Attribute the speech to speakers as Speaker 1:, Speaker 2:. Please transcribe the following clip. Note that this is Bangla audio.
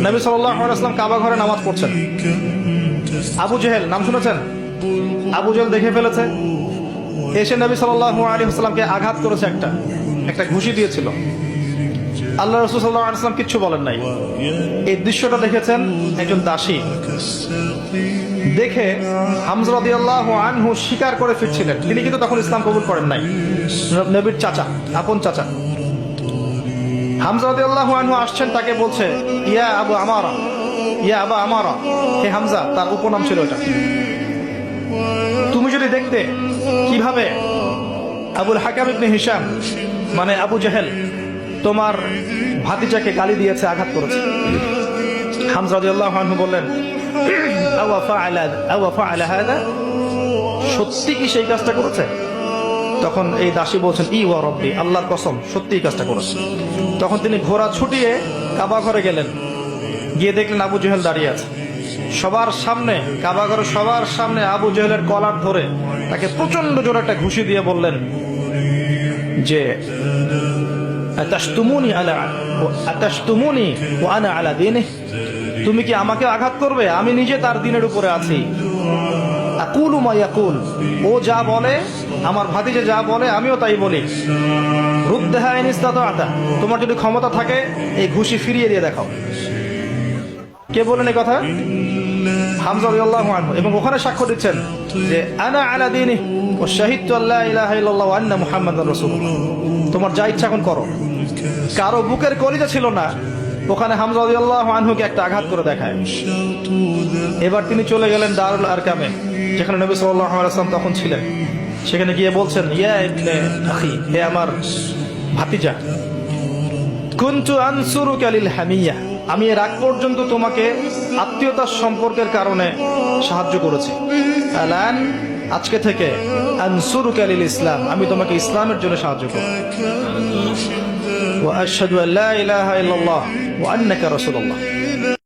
Speaker 1: নবী সাল্লাল্লাহু আলাইহি ওয়াসাল্লাম কাবা ঘরে নামাজ পড়ছেন। আবু জেহেল নাম শুনেছেন? আবু জেহেল দেখে ফেলেছে, এসে নবী সাল্লাল্লাহু আলাইহি ওয়াসাল্লামকে আঘাত করেছে, একটা ঘুষি দিয়েছিল। আল্লাহ রাসূল সাল্লাল্লাহু আলাইহি ওয়াসাল্লাম কিচ্ছু বলেন নাই। এই দৃশ্যটা দেখেছেন একজন দাসী, দেখে হামজা রাদিয়াল্লাহু আনহু স্বীকার করে ফিরছিলেন। তিনি কিন্তু তখন ইসলাম কবুল করেন নাই, নবীর চাচা, আপন চাচা। হামজা রাদিয়াল্লাহু আনহু আসছেন, তাকে বলছে ইয়া আবু আমারা, ইয়া আবা আমারা, হে হামজা, তার উপনাম ছিল এটা। তুমি যদি দেখতে কিভাবে আবুল হাকাম ইবনে হিশাম মানে আবু জেহেল তোমার ভাতিজাকে গালি দিয়েছে, আঘাত করেছে। হামজা রাদিয়াল্লাহু আনহু বললেন আওয়া ফাআলা হাদা, সত্যি কি সেই কাজটা করেছে? তখন এই দাসী বলছেন ই ওয়া রব্বি, আল্লাহর কসম, সত্যি এই কাজটা করেছে। তখন তিনি ঘোড়া ছুটিয়ে কাবা ঘরে গেলেন, গিয়ে দেখলেন আবু জেহেল দাঁড়িয়ে আছে সবার সামনে, কাবা ঘরে সবার সামনে আবু জেহেলের কলার ধরে তাকে প্রচন্ড জোরে একটা ঘুষি দিয়ে বললেন যে আতাশতুমুনি ওয়া আনা আলা দীনিহি, তুমি কি আমাকে আঘাত করবে? আমি নিজে তার দ্বীনের উপরে আছি। আকুলু মা ইয়াকুল, ও যা বলে, আমার ভাতিজা যা বলে আমিও তাই বলি। রুদ্দাহা ইন ইসতাতা'তা, তোমার যদি ক্ষমতা থাকে এই ঘুষি ফিরিয়ে দিয়ে দেখাও। কে বলেন এই কথা? হামজা রাদিয়াল্লাহু আনহু। এবং ওখানে সাক্ষ্য দিচ্ছেন যে আনা আলা দীনিহি ওয়া শাহিদতু আল্লা ইলাহা ইল্লাল্লাহ ওয়া আন্না মুহাম্মাদার রাসূলুল্লাহ। তোমার যা ইচ্ছা এখন করো। কারো বুকের কলিজা ছিল না, ওখানে হামজা রাদিয়াল্লাহু আনহুকে একটা আঘাত করে দেখায়। এবার তিনি চলে গেলেন দারুল আরকামে, যেখানে নবী সাল্লাল্লাহু আলাইহি ওয়াসাল্লাম তখন ছিলেন। সেখানে গিয়ে বলছেন ইয়া ইবনে আখি, হে আমার ভাতিজা, কুনতু আনসুরুকা লিল হামিয়া, আমি এর আগ পর্যন্ত তোমাকে আত্মীয়তার সম্পর্কের কারণে সাহায্য করেছি। আলান, আজকে থেকে আনসুরুকা লিল ইসলাম, আমি তোমাকে ইসলামের জন্য সাহায্য করব। ওয়া আশহাদু আল্লা ইলাহা ইল্লাল্লাহ ওয়া আন্নাকা রাসূলুল্লাহ।